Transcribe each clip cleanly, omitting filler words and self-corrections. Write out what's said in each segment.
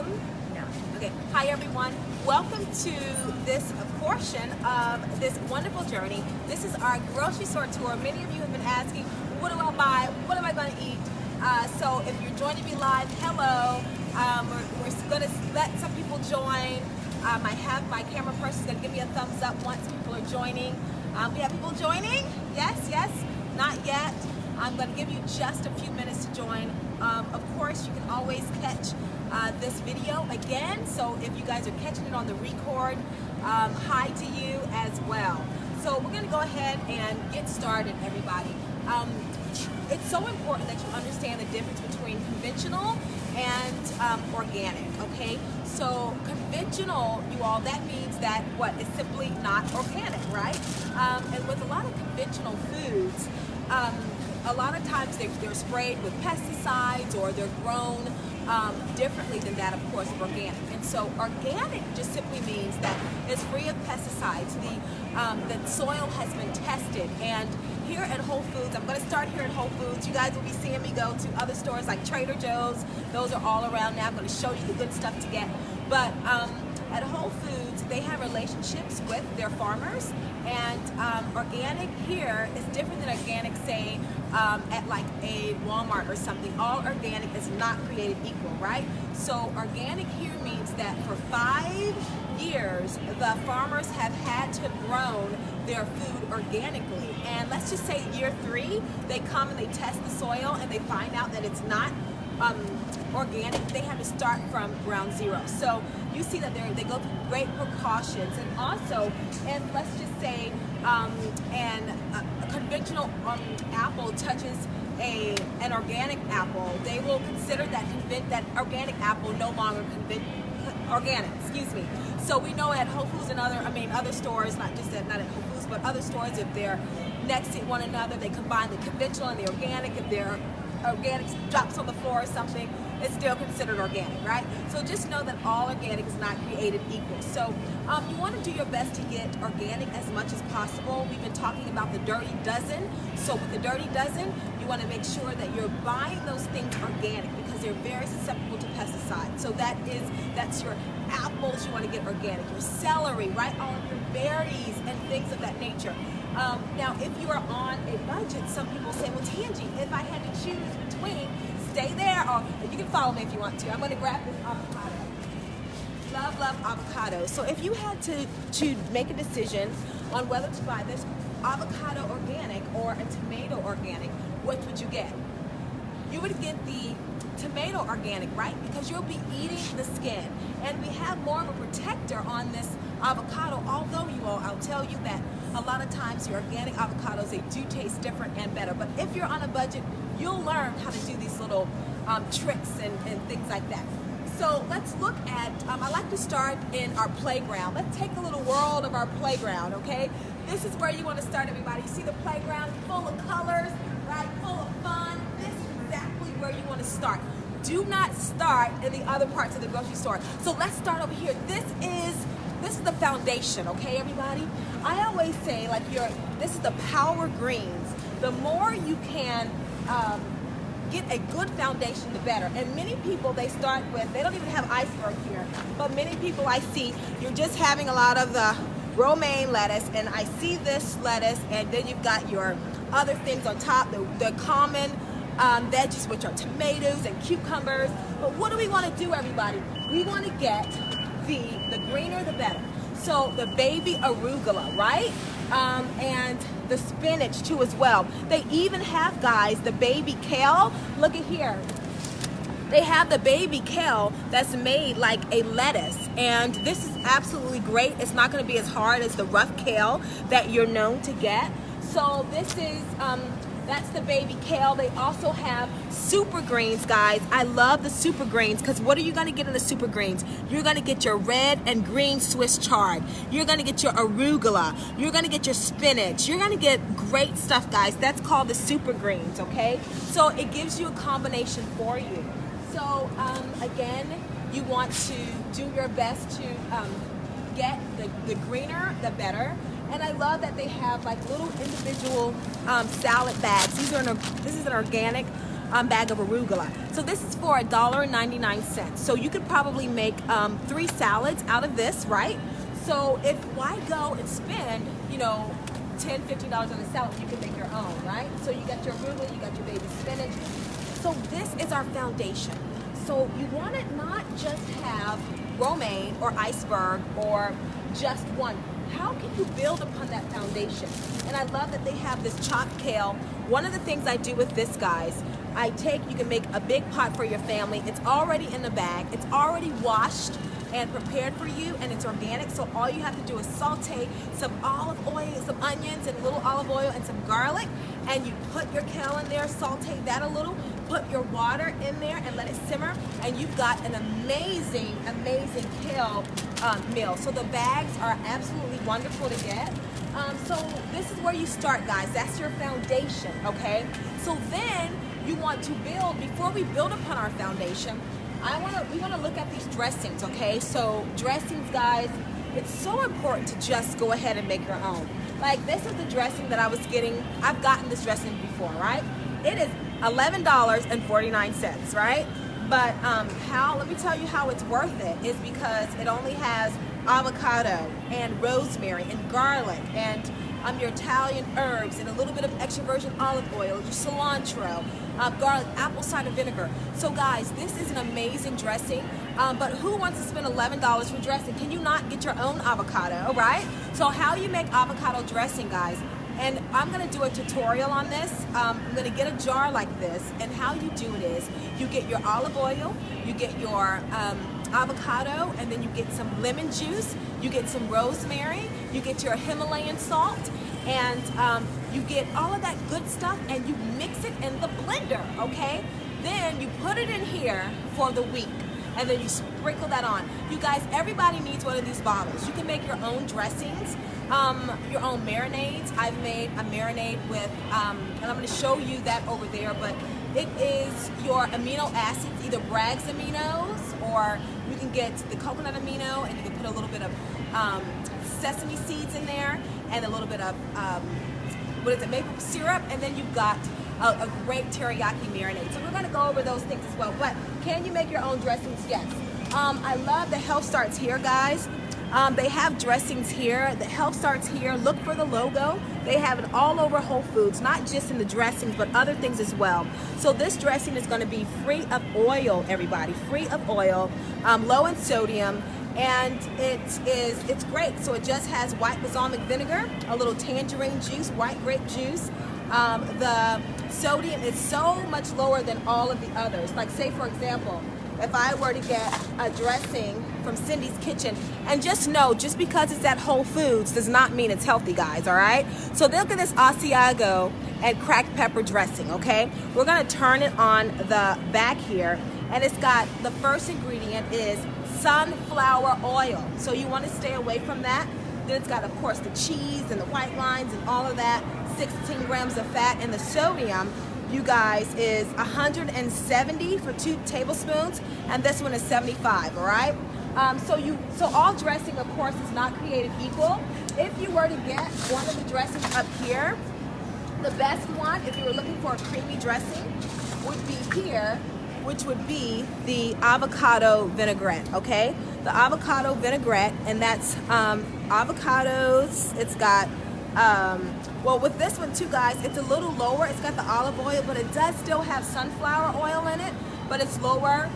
No. Okay. Hi everyone. Welcome to this portion of this wonderful journey. This is our grocery store tour. Many of you have been asking, what do I buy? What am I going to eat? So if you're joining me live, hello. We're going to let some people join. I have my camera person going to give me a thumbs up once people are joining. We have people joining? Yes. Not yet. I'm going to give you just a few minutes to join. Of course, you can always catch this video again. So if you guys are catching it on the record, hi to you as well. So we're going to go ahead and get started, everybody. It's so important that you understand the difference between conventional and organic, okay? So conventional, you all, that means that what is simply not organic, right? And with a lot of conventional foods, a lot of times they're sprayed with pesticides or they're grown differently than that, of course, of organic. And so organic just simply means that it's free of pesticides. The soil has been tested. And here at Whole Foods, I'm going to start here at Whole Foods. You guys will be seeing me go to other stores like Trader Joe's. Those are all around now. I'm going to show you the good stuff to get. But at Whole Foods, they have relationships with their farmers. And organic here is different than organic, say, at like a Walmart or something. All organic is not created equal, right? So organic here means that for 5 years, the farmers have had to grown their food organically. And let's just say year 3, they come and they test the soil and they find out that it's not organic. They have to start from ground zero. So you see that they go through great precautions. And also, if let's just say a conventional apple touches an organic apple, they will consider that organic apple no longer organic. Excuse me. So we know at Whole Foods and other stores, not at Whole Foods, but other stores, if they're next to one another, they combine the conventional and the organic. If their organic drops on the floor or something, it's still considered organic, right? So just know that all organic is not created equal. So you want to do your best to get organic as much as possible. We've been talking about the dirty dozen. So with the dirty dozen, you want to make sure that you're buying those things organic because they're very susceptible to pesticides. So that's your apples, you want to get organic, your celery, right? All of your berries and things of that nature. Now, if you are on a budget, some people say, well, Tanjie, if I had to choose between stay there, or you can follow me if you want to. I'm going to grab this avocado. Love avocado. So if you had to make a decision on whether to buy this avocado organic or a tomato organic, which would you get? You would get the tomato organic, right? Because you'll be eating the skin. And we have more of a protector on this avocado, although I'll tell you that a lot of times your organic avocados, they do taste different and better. But if you're on a budget, you'll learn how to do these little tricks and things like that. So let's look at, I like to start in our playground. Let's take a little world of our playground, okay? This is where you want to start, everybody. You see the playground full of colors, right? Full of fun. This is exactly where you want to start. Do not start in the other parts of the grocery store. So let's start over here. This is the foundation, okay, everybody? I always say, this is the power greens. The more you can get a good foundation, the better. And many people, they start with, they don't even have iceberg here, but many people I see, you're just having a lot of the romaine lettuce, and I see this lettuce, and then you've got your other things on top, the common veggies, which are tomatoes and cucumbers. But what do we want to do, everybody? We want to get the greener the better. So the baby arugula, right? And the spinach too as well. They even have, guys, the baby kale. Look at here. They have the baby kale that's made like a lettuce. And this is absolutely great. It's not going to be as hard as the rough kale that you're known to get. So this is, that's the baby kale. They also have super greens, guys. I love the super greens because what are you going to get in the super greens? You're going to get your red and green Swiss chard. You're going to get your arugula. You're going to get your spinach. You're going to get great stuff, guys. That's called the super greens, okay? So it gives you a combination for you. So again, you want to do your best to get the greener, the better. And I love that they have like little individual salad bags. This is an organic bag of arugula. So this is for $1.99. So you could probably make 3 salads out of this, right? So why go and spend, you know, $10, $15 on a salad when you can make your own, right? So you got your arugula, you got your baby spinach. So this is our foundation. So you want to not just have romaine or iceberg or just one. How can you build upon that foundation? And I love that they have this chopped kale. One of the things I do with this, guys, you can make a big pot for your family. It's already in the bag. It's already washed and prepared for you, and it's organic. So all you have to do is saute some olive oil, some onions, and a little olive oil and some garlic, and you put your kale in there, saute that a little, put your water in there and let it simmer, and you've got an amazing, amazing kale meal. So the bags are absolutely wonderful to get. So this is where you start, guys. That's your foundation, okay? So then you want to build, before we build upon our foundation, we want to look at these dressings, okay? So dressings, guys, it's so important to just go ahead and make your own. Like, this is the dressing that I was getting. I've gotten this dressing before, right? It is $11.49, right? But let me tell you how it's worth it is because it only has avocado and rosemary and garlic and your Italian herbs and a little bit of extra virgin olive oil, your cilantro, garlic, apple cider vinegar. So guys, this is an amazing dressing, but who wants to spend $11 for dressing? Can you not get your own avocado, right? So how you make avocado dressing, guys, and I'm gonna do a tutorial on this. I'm gonna get a jar like this, and how you do it is, you get your olive oil, you get your avocado, and then you get some lemon juice, you get some rosemary, you get your Himalayan salt, and you get all of that good stuff, and you mix it in the blender, okay? Then you put it in here for the week, and then you sprinkle that on. You guys, everybody needs one of these bottles. You can make your own dressings, your own marinades. I've made a marinade with, and I'm gonna show you that over there, but it is your amino acids, either Bragg's aminos, or you can get the coconut amino, and you can put a little bit of sesame seeds in there, and a little bit of, maple syrup, and then you've got a great teriyaki marinade. So we're gonna go over those things as well. But can you make your own dressings? Yes. I love the Health Starts Here, guys. They have dressings here. The Health Starts Here. Look for the logo. They have it all over Whole Foods, not just in the dressings, but other things as well. So this dressing is going to be free of oil, everybody. Free of oil, low in sodium, and it's great. So it just has white balsamic vinegar, a little tangerine juice, white grape juice. The sodium is so much lower than all of the others. Like, say for example, if I were to get a dressing from Cindy's Kitchen, and just know, just because it's at Whole Foods does not mean it's healthy, guys, all right? So look at this Asiago and cracked pepper dressing, okay? We're gonna turn it on the back here, and it's got, the first ingredient is sunflower oil. So you wanna stay away from that. Then it's got, of course, the cheese and the white lines and all of that, 16 grams of fat, and the sodium, you guys, is 170 for 2 tablespoons, and this one is 75, all right? So all dressing, of course, is not created equal. If you were to get one of the dressings up here, the best one, if you were looking for a creamy dressing, would be here, which would be the avocado vinaigrette, okay? The avocado vinaigrette, and that's avocados. It's got, well, with this one too, guys, it's a little lower. It's got the olive oil, but it does still have sunflower oil in it, but it's lower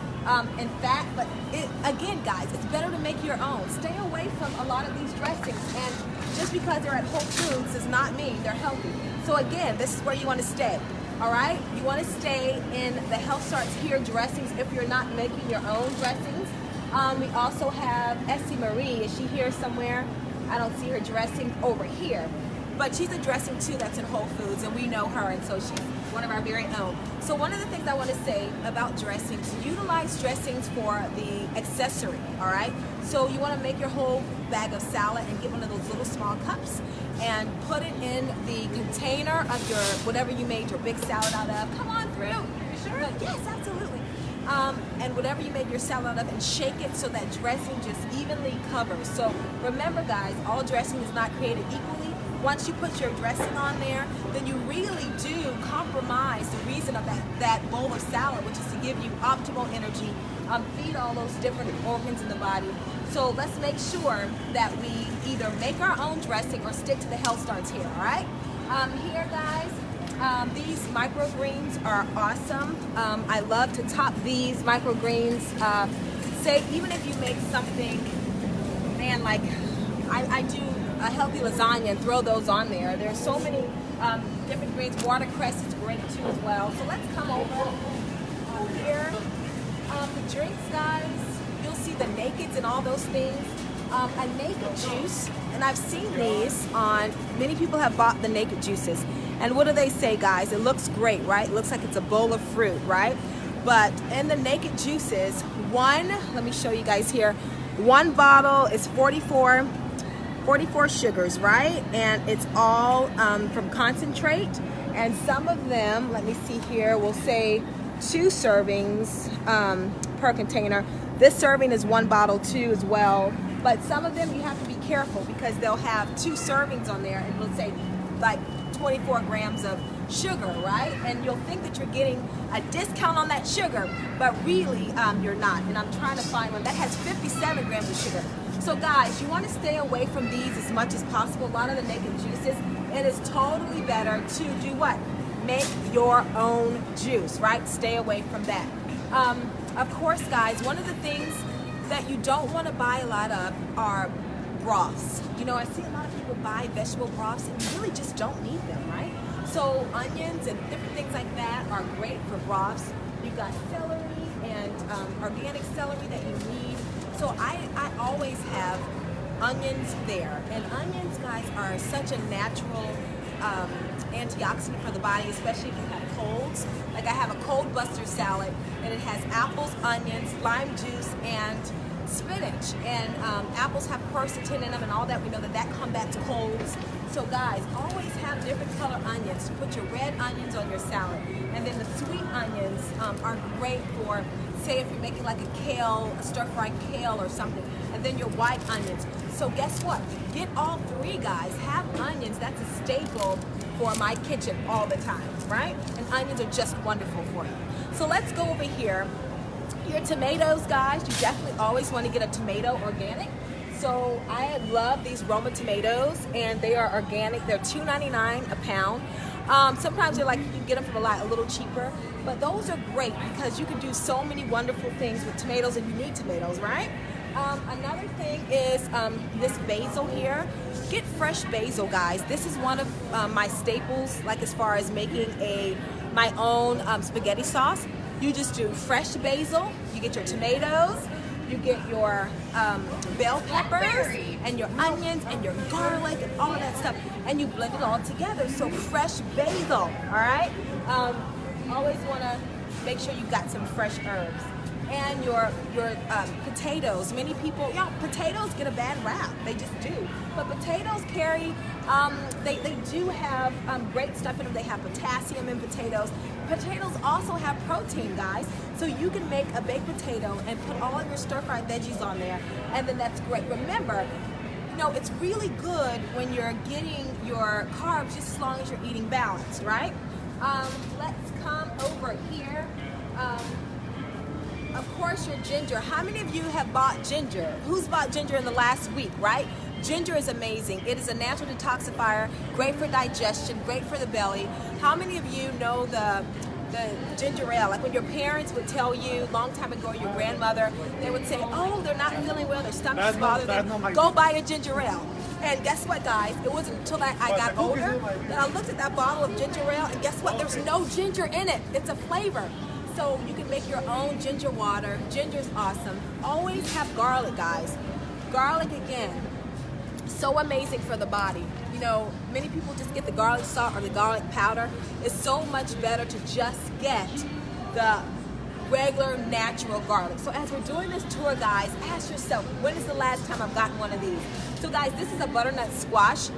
in fat. But again, guys, it's better to make your own. Stay away from a lot of these dressings, and just because they're at Whole Foods does not mean they're healthy. So again, this is where you want to stay. All right, you want to stay in the Health Starts Here dressings if you're not making your own dressings. We also have Essie Marie. Is she here somewhere? I don't see her dressing over here, but she's a dressing too that's in Whole Foods, and we know her, and so she's one of our very own. So one of the things I want to say about dressings, utilize dressings for the accessory, all right? So you want to make your whole bag of salad and get one of those little small cups and put it in the container of your, whatever you made your big salad out of. Come on through. You sure? Yes, absolutely. And whatever you made your salad out of, and shake it so that dressing just evenly covers. So remember, guys, all dressing is not created equally. once you put your dressing on there, then you really do compromise the reason of that bowl of salad, which is to give you optimal energy, feed all those different organs in the body. So let's make sure that we either make our own dressing or stick to the Health Starts here, all right? Here, guys, these microgreens are awesome. I love to top these microgreens. Say, even if you make something, man, like I do a healthy lasagna and throw those on there. There's so many different greens. Watercress is great too as well. So let's come over here. The drinks, guys, you'll see the nakeds and all those things. A naked juice, and I've seen these on, many people have bought the naked juices. And what do they say, guys? It looks great, right? It looks like it's a bowl of fruit, right? But in the naked juices, let me show you guys here, one bottle is 44 sugars, right? And it's all from concentrate. And some of them, let me see here, will say 2 servings per container. This serving is 1 bottle too as well. But some of them you have to be careful because they'll have 2 servings on there and it'll say like 24 grams of sugar, right? And you'll think that you're getting a discount on that sugar, but really you're not. And I'm trying to find one that has 57 grams of sugar. So guys, you want to stay away from these as much as possible. A lot of the naked juices, it is totally better to do what? Make your own juice, right? Stay away from that. Of course, guys, one of the things that you don't want to buy a lot of are broths. You know, I see a lot of people buy vegetable broths and you really just don't need them, right? So onions and different things like that are great for broths. You've got celery and organic celery that you need. So I always have onions there. And onions, guys, are such a natural antioxidant for the body, especially if you have colds. Like I have a cold buster salad and it has apples, onions, lime juice, and spinach. And apples have quercetin in them and all that. We know that combats colds. So guys, always have different color onions. Put your red onions on your salad. And then the sweet onions are great for, say if you're making like a kale, a stir-fried kale or something. And then your white onions. So guess what? Get all 3, guys. Have onions. That's a staple for my kitchen all the time, right? And onions are just wonderful for you. So let's go over here. Your tomatoes, guys, you definitely always want to get a tomato organic. So I love these Roma tomatoes, and they are organic. They're $2.99 a pound. Sometimes they're like, you can get them from a little cheaper, but those are great because you can do so many wonderful things with tomatoes, and you need tomatoes, right? Another thing is this basil here. Get fresh basil, guys. This is one of my staples, like as far as making my own spaghetti sauce. You just do fresh basil, you get your tomatoes, you get your bell peppers and your onions and your garlic and all of that stuff, and you blend it all together. So fresh basil, all right? Always want to make sure you got some fresh herbs. And your potatoes. Many people, potatoes get a bad rap. They just do. But potatoes carry, they do have great stuff in them. They have potassium in potatoes. Potatoes also have protein, guys. So you can make a baked potato and put all of your stir-fried veggies on there, and then that's great. Remember, it's really good when you're getting your carbs just as long as you're eating balanced, right? Let's come over here. Of course, your ginger. How many of you have bought ginger? Who's bought ginger in the last week, right? Ginger is amazing. It is a natural detoxifier, great for digestion, great for the belly. How many of you know the ginger ale? Like when your parents would tell you, long time ago, your grandmother, they would say, oh, they're not feeling well, their stomach's bothering them. Go buy a ginger ale. And guess what, guys? It wasn't until I got older that I looked at that bottle of ginger ale, and guess what? There's no ginger in it. It's a flavor. So you can make your own ginger water. Ginger's awesome. Always have garlic, guys. Garlic, again, so amazing for the body. Many people just get the garlic salt or the garlic powder. It's so much better to just get the regular natural garlic. So as we're doing this tour, guys, ask yourself, when is the last time I've gotten one of these? So guys, this is a butternut squash.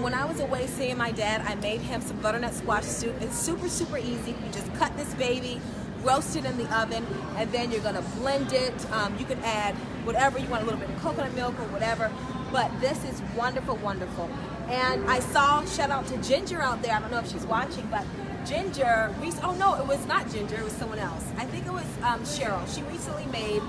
When I was away seeing my dad, I made him some butternut squash soup. It's super, super easy. You just cut this baby, roast it in the oven, and then you're gonna blend it. You can add whatever you want, a little bit of coconut milk or whatever. but this is wonderful, wonderful. And I saw, shout out to Ginger out there. I don't know if she's watching, but Ginger, oh no, it was not Ginger, it was someone else. I think it was Cheryl. She recently made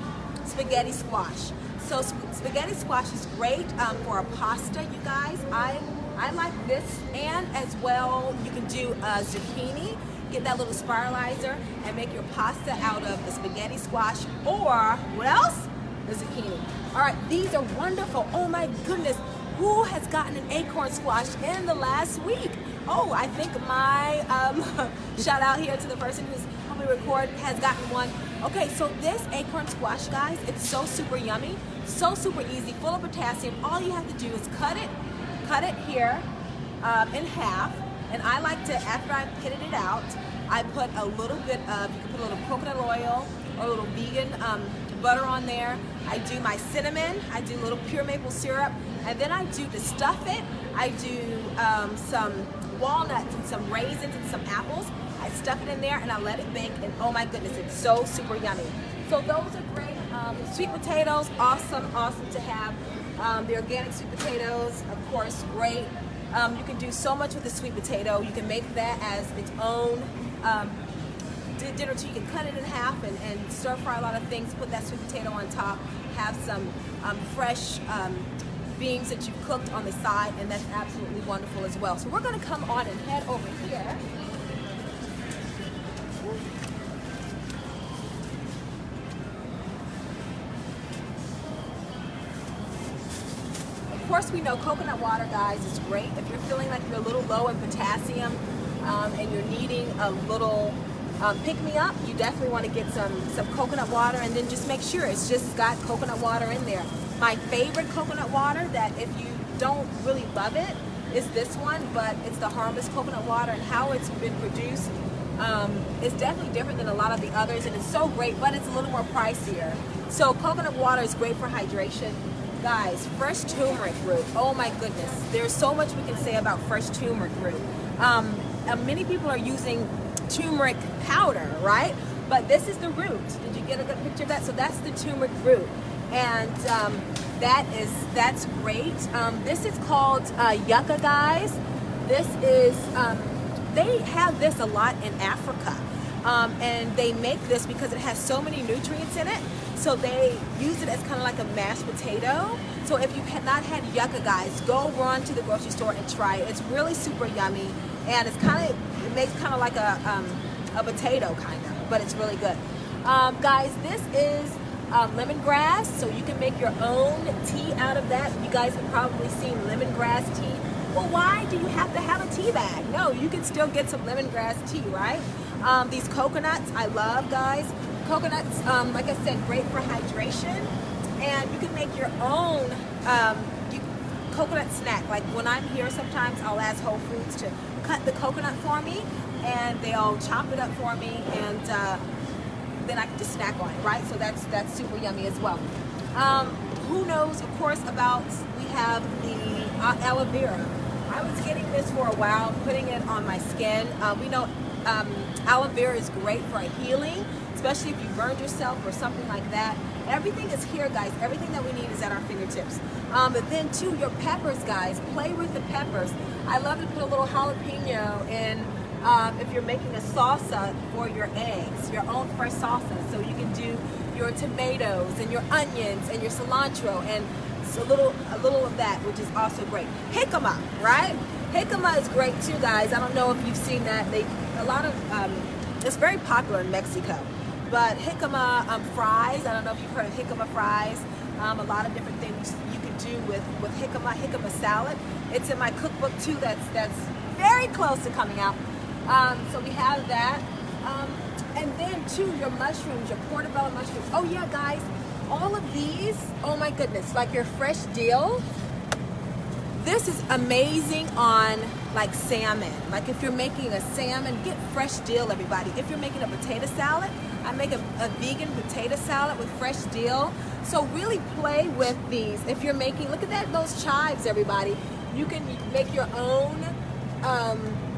spaghetti squash. So spaghetti squash is great for a pasta, you guys. I like this, and as well, you can do a zucchini. Get that little spiralizer and make your pasta out of the spaghetti squash, or what else? The zucchini. All right, these are wonderful. Oh my goodness, who has gotten an acorn squash in the last week? Oh, I think my shout out here to the person who's helping me record has gotten one. Okay, so this acorn squash, guys, it's so super yummy, so super easy, full of potassium. All you have to do is cut it here in half. And I like to, after I've pitted it out, I put a little bit of, you can put a little coconut oil or a little vegan butter on there. I do my cinnamon, I do a little pure maple syrup, and then I do, to stuff it, I do some walnuts and some raisins and some apples. I stuff it in there and I let it bake, and oh my goodness, it's so super yummy. So those are great. Sweet potatoes, awesome to have. The organic sweet potatoes, of course, great. You can do so much with the sweet potato. You can make that as its own dinner too. You can cut it in half and stir fry a lot of things. Put that sweet potato on top. Have some fresh beans that you've cooked on the side, and that's absolutely wonderful as well. So we're going to come on and head over here. Of course, we know coconut water, guys, is great if you're feeling like you're a little low in potassium and you're needing a little pick-me-up. You definitely want to get some coconut water, and then just make sure it's just got coconut water in there. My favorite coconut water, that if you don't really love it, is this one, but it's the harvest coconut water, and how it's been produced is definitely different than a lot of the others, and it's so great, but it's a little more pricier. So coconut water is great for hydration. Guys, fresh turmeric root, oh my goodness, there's so much we can say about fresh turmeric root. Many people are using turmeric powder, right? But this is the root. Did you get a good picture of that? So that's the turmeric root, and that's great. This is called yucca, guys. This is, they have this a lot in Africa, and they make this because it has so many nutrients in it. So they use it as kind of like a mashed potato. So if you've not had yucca, guys, go run to the grocery store and try it. It's really super yummy, and it's kind of, it makes kind of like a potato kind of, but it's really good. Guys, this is lemongrass, so you can make your own tea out of that. You guys have probably seen lemongrass tea. Well, why do you have to have a tea bag? No, you can still get some lemongrass tea, right? These coconuts, I love, guys. Coconuts, like I said, great for hydration, and you can make your own coconut snack. Like when I'm here, sometimes I'll ask Whole Foods to cut the coconut for me, and they'll chop it up for me, and then I can just snack on it, right? So that's super yummy as well. Who knows, of course, about, we have the aloe vera. I was getting this for a while, putting it on my skin. We know aloe vera is great for healing, especially if you burned yourself or something like that. Everything is here, guys. Everything that we need is at our fingertips. But then too, your peppers, guys, play with the peppers. I love to put a little jalapeno in if you're making a salsa for your eggs, your own fresh salsa. So you can do your tomatoes and your onions and your cilantro, and a little of that, which is also great. Jicama, right? Jicama is great too, guys. I don't know if you've seen that. It's very popular in Mexico. But jicama fries, I don't know if you've heard of jicama fries. A lot of different things you can do with jicama salad. It's in my cookbook too. That's very close to coming out. So we have that. And then too, your mushrooms, your portobello mushrooms. Oh yeah, guys, all of these, oh my goodness, like your fresh dill. This is amazing on like salmon. Like if you're making a salmon, get fresh dill, everybody. If you're making a potato salad, I make a vegan potato salad with fresh dill. So really play with these. If you're making, look at that, those chives, everybody. You can make your own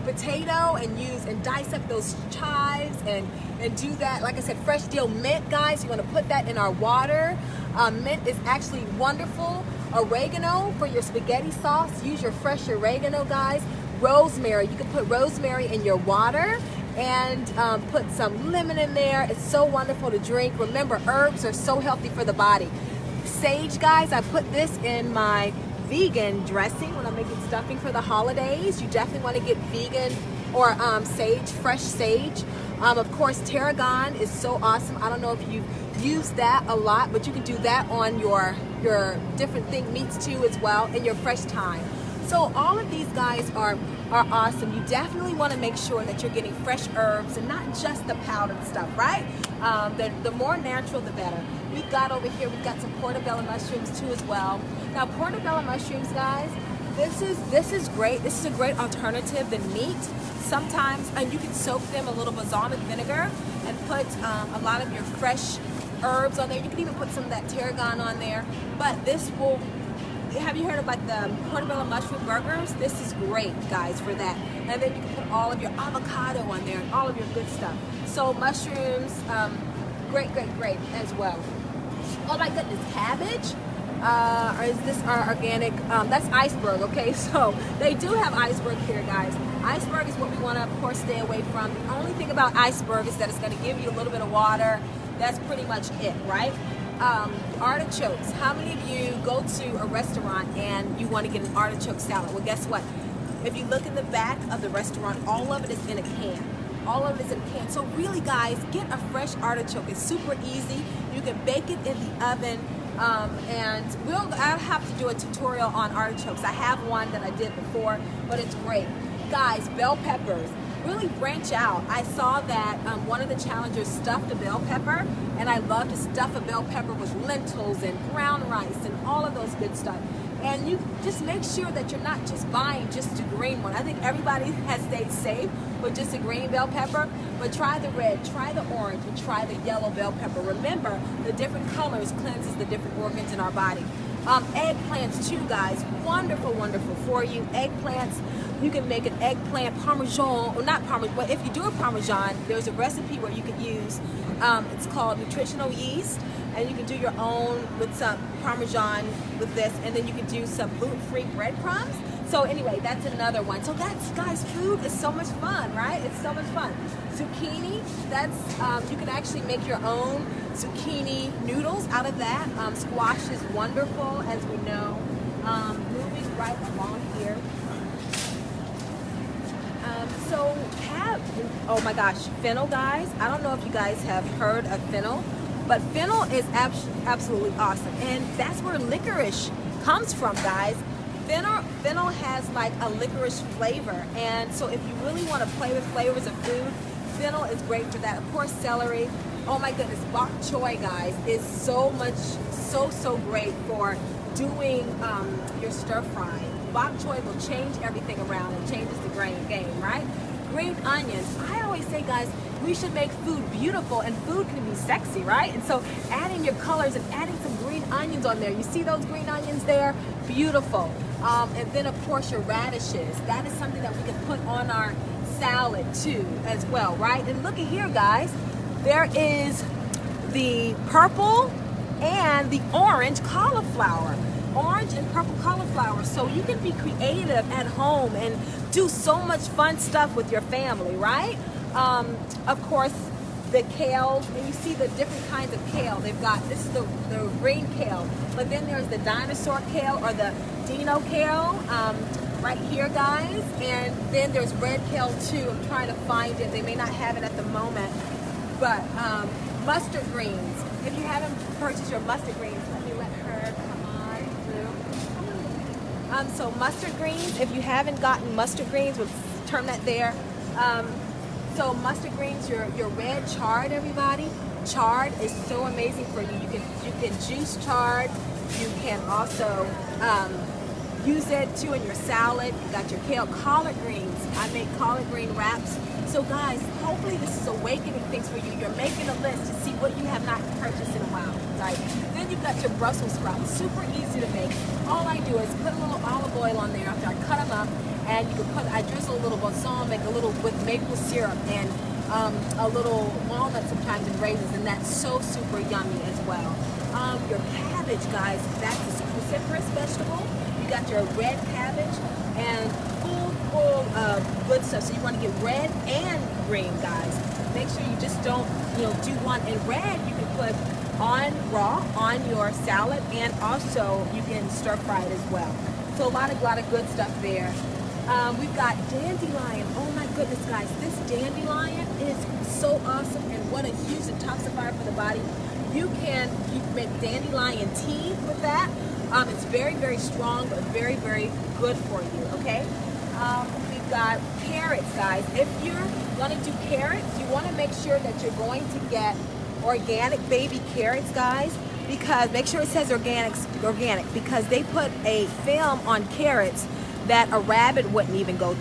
potato and dice up those chives and do that. Like I said, fresh dill mint, guys. You want to put that in our water. Mint is actually wonderful. Oregano for your spaghetti sauce. Use your fresh oregano, guys. Rosemary. You can put rosemary in your water and put some lemon in there. It's so wonderful to drink. Remember, herbs are so healthy for the body. Sage, guys. I put this in my vegan dressing when I'm making stuffing for the holidays. You definitely want to get vegan or sage, fresh sage. Of course, tarragon is so awesome. I don't know if you've used that a lot, but you can do that on your different meats too as well, and your fresh thyme. So all of these guys are awesome. You definitely want to make sure that you're getting fresh herbs and not just the powdered stuff, right? The more natural, the better. We've got over here, we've got some portobello mushrooms too as well. Now portobello mushrooms, guys, this is great. This is a great alternative than meat. Sometimes, and you can soak them in a little balsamic vinegar and put a lot of your fresh herbs on there. You can even put some of that tarragon on there. But this will, have you heard of like the portobello mushroom burgers? This is great, guys, for that. And then you can put all of your avocado on there and all of your good stuff. So mushrooms, great as well. Oh my goodness, cabbage. Or is this our organic? That's iceberg, okay? So they do have iceberg here, guys. Iceberg is what we want to, of course, stay away from. The only thing about iceberg is that it's going to give you a little bit of water. That's pretty much it, right? Artichokes. How many of you go to a restaurant and you want to get an artichoke salad? Well, guess what? If you look in the back of the restaurant, all of it is in a can. All of it is in a can. So really, guys, get a fresh artichoke. It's super easy. You can bake it in the oven. And I'll have to do a tutorial on artichokes. I have one that I did before, but it's great. Guys, bell peppers, really branch out. I saw that one of the challengers stuffed a bell pepper, and I love to stuff a bell pepper with lentils and brown rice and all of those good stuff. And you just make sure that you're not just buying just a green one. I think everybody has stayed safe with just a green bell pepper, but try the red, try the orange, and try the yellow bell pepper. Remember, the different colors cleanses the different organs in our body. Eggplants too, guys, wonderful for you. Eggplants, you can make an eggplant parmesan, or not parmesan, but if you do a parmesan, there's a recipe where you could use, it's called nutritional yeast, and you can do your own with some parmesan with this, and then you can do some gluten-free breadcrumbs. So anyway, that's another one. So that's, guys, food is so much fun, right? It's so much fun. Zucchini, that's, you can actually make your own zucchini noodles out of that. Squash is wonderful, as we know. Moving right along here. Oh my gosh, fennel, guys. I don't know if you guys have heard of fennel, but fennel is absolutely awesome. And that's where licorice comes from, guys. Fennel has like a licorice flavor. And so if you really want to play with flavors of food, fennel is great for that. Of course, celery. Oh my goodness, bok choy, guys, is so great for doing your stir frying. Bok choy will change everything around and changes the game, right? Green onions. I always say, guys, we should make food beautiful, and food can be sexy, right? And so adding your colors and adding some green onions on there. You see those green onions there? Beautiful. And then, of course, your radishes. That is something that we can put on our salad too as well, right? And look at here, guys. There is the purple and the orange cauliflower. Orange and purple cauliflower. So you can be creative at home and do so much fun stuff with your family, right? Of course, the kale, and you see the different kinds of kale. They've got, this is the green kale, but then there's the dinosaur kale or the dino kale right here, guys. And then there's red kale too. I'm trying to find it. They may not have it at the moment, but mustard greens. If you haven't purchased your mustard greens, let me let her come on through. So mustard greens, if you haven't gotten mustard greens, we'll term that there. So mustard greens, your red chard, everybody. Chard is so amazing for you. You can juice chard. You can also use it too in your salad. You got your kale, collard greens. I make collard green wraps. So guys, hopefully this is awakening things for you. You're making a list to see what you have not purchased in a while, right? Then you've got your Brussels sprouts. Super easy to make. All I do is put a little olive oil on there after I cut them up, and you can put, I drizzle a little balsamic, a little with maple syrup, and a little walnut sometimes and raisins, and that's so super yummy as well. Your cabbage, guys, that's a cruciferous vegetable. You got your red cabbage and full of good stuff. So you want to get red and green, guys. Make sure you just don't, do one. In red, you can put on raw on your salad, and also you can stir fry it as well. So a lot of good stuff there. We've got dandelion. Oh my goodness, guys, this dandelion is so awesome, and what a huge detoxifier for the body. You can make dandelion tea with that. It's very, very strong, but very, very good for you, okay? We've got carrots, guys. If you're going to do carrots, you want to make sure that you're going to get organic baby carrots, guys, because make sure it says organic, because they put a film on carrots that a rabbit wouldn't even go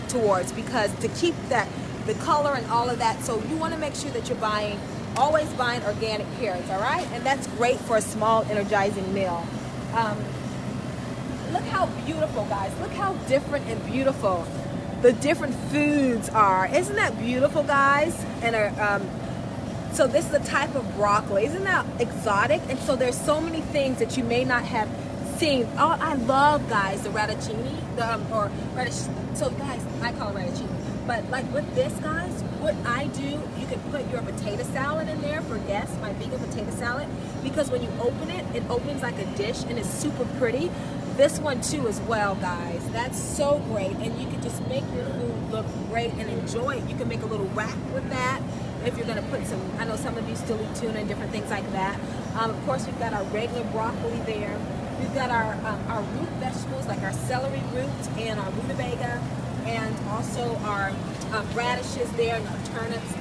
towards, because to keep the color and all of that. So you want to make sure that you're always buying organic carrots, all right? And that's great for a small energizing meal. Look how beautiful, guys. Look how different and beautiful the different foods are. Isn't that beautiful, guys? And so this is a type of broccoli. Isn't that exotic? And so there's so many things that you may not have seen. Oh, I love, guys, the radicchini, or radish. So guys, I call it radicchini. But like with this, guys, what I do, you can put your potato salad in there for guests, my vegan potato salad, because when you open it, it opens like a dish and it's super pretty. This one too as well, guys. That's so great, and you can just make your food look great and enjoy it. You can make a little wrap with that if you're gonna put some, I know some of you still eat tuna and different things like that. Of course, we've got our regular broccoli there. We've got our root vegetables, like our celery root and our rutabaga, and also our radishes there and our turnips.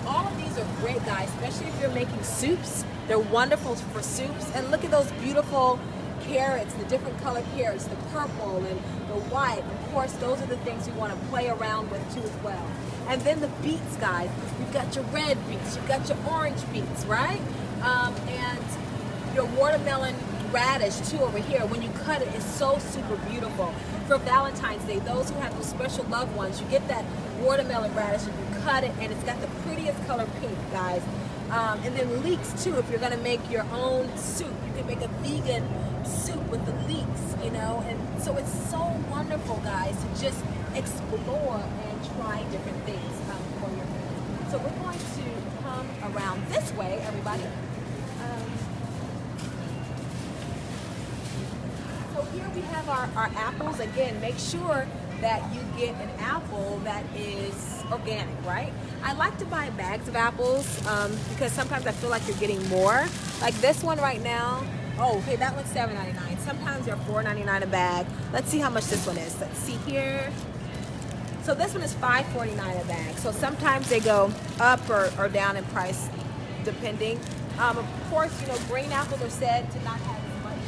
All of these are great, guys, especially if you're making soups. They're wonderful for soups. And look at those beautiful carrots, the different colored carrots, the purple and the white. Of course, those are the things you want to play around with too as well. And then the beets, guys. You've got your red beets, you've got your orange beets, right? And your watermelon radish too over here. When you cut it, it's so super beautiful. For Valentine's Day, those who have those special loved ones, you get that watermelon radish and you cut it, and it's got the prettiest color pink, guys. And then leeks too. If you're gonna make your own soup, you can make a vegan soup with the leeks, and so it's so wonderful, guys, to just explore and try different things for your food. So we're going to come around this way, everybody. So here we have our apples. Again, make sure that you get an apple that is organic, right? I like to buy bags of apples because sometimes I feel like you're getting more. Like this one right now. Oh, okay, that one's $7.99. Sometimes they're $4.99 a bag. Let's see how much this one is. Let's see here. So this one is $5.49 a bag. So sometimes they go up or down in price, depending. Of course, green apples are said to not have as much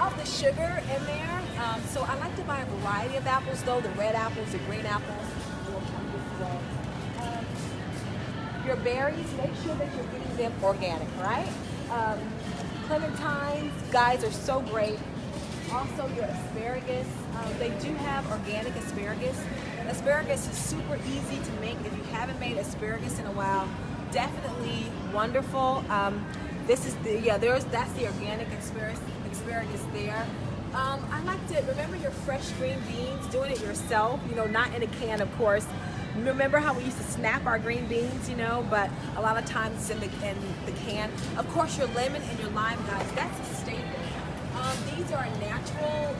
of the sugar in there. So I like to buy a variety of apples, though. The red apples, the green apples will come this way. Your berries, make sure that you're getting them organic, right? Clementines, guys, are so great. Also your asparagus, they do have organic asparagus. Asparagus is super easy to make. If you haven't made asparagus in a while, definitely wonderful. This is that's the organic asparagus there. I like to remember your fresh green beans, doing it yourself, not in a can, of course. Remember how we used to snap our green beans, but a lot of times in the can. Of course, your lemon and your lime, guys, that's a staple. These are natural,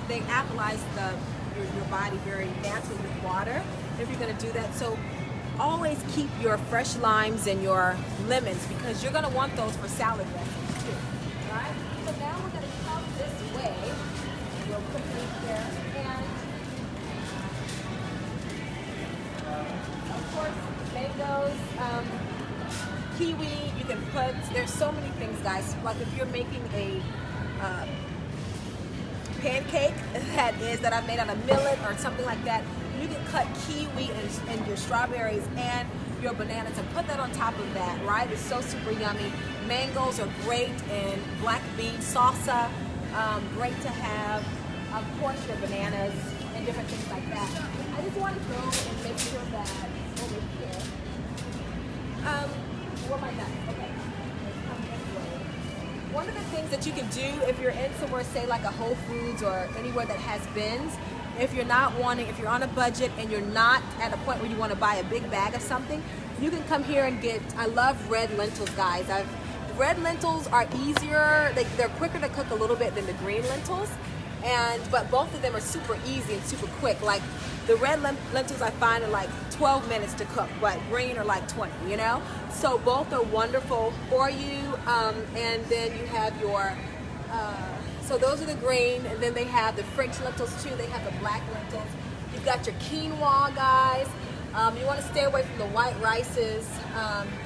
they alkalize your body very naturally with water if you're going to do that. So always keep your fresh limes and your lemons, because you're going to want those for salad dressings too. All right? So now we're going to come this way real quickly here, and of course, mangoes, kiwi, you can put, there's so many things, guys. Like if you're making a pancake that I've made out of millet or something like that, you can cut kiwi and your strawberries and your bananas and put that on top of that, right? It's so super yummy. Mangoes are great, and black bean salsa, great to have. of course, your bananas and different things like that. I just want to go and make sure that over here, where my nuts? Okay, let's come this way. One of the things that you can do if you're in somewhere, say like a Whole Foods or anywhere that has bins, if you're on a budget and you're not at a point where you want to buy a big bag of something, you can come here and get, I love red lentils, guys. Red lentils are easier, they're quicker to cook a little bit than the green lentils, but both of them are super easy and super quick. Like the red lentils I find are like 12 minutes to cook, but green are like 20, you know? So both are wonderful for you, and then you have your, so those are the green, and then they have the French lentils too. They have the black lentils. You've got your quinoa, guys. You want to stay away from the white rices.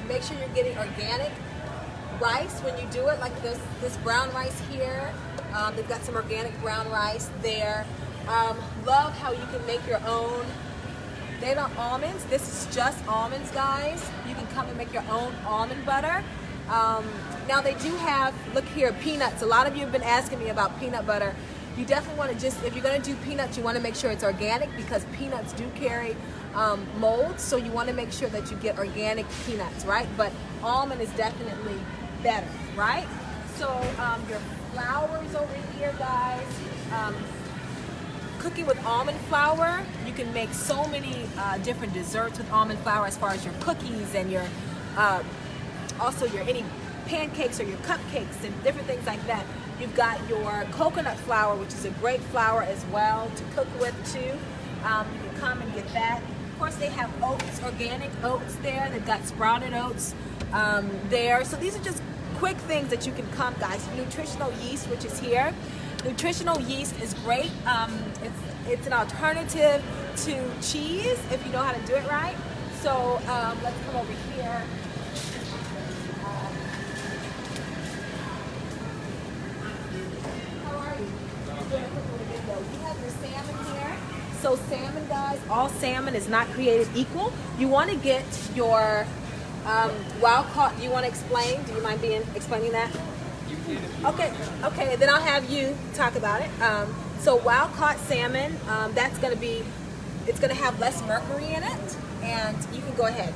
Make sure you're getting organic rice when you do it, like this brown rice here. They've got some organic brown rice there. Love how you can make your own. They're not almonds. This is just almonds, guys. You can come and make your own almond butter. Now they do have, look here, peanuts. A lot of you have been asking me about peanut butter. You definitely want to just, if you're going to do peanuts, you want to make sure it's organic because peanuts do carry mold. So you want to make sure that you get organic peanuts, right? But almond is definitely better, right? So your flours over here, guys. Cooking with almond flour, you can make so many different desserts with almond flour, as far as your cookies and your also your any pancakes or your cupcakes and different things like that. You've got your coconut flour, which is a great flour as well to cook with too. You can come and get that. Of course, they have oats, organic oats there. They've got sprouted oats there. So these are just quick things that you can come, guys. Nutritional yeast, which is here. Nutritional yeast is great. It's an alternative to cheese if you know how to do it right. So let's come over here. How are you? You have your salmon here. So salmon, guys, all salmon is not created equal. You want to get your wild caught. Do you want to explain? Do you mind explaining that? Okay, then I'll have you talk about it. So wild caught salmon, it's going to have less mercury in it, and you can go ahead.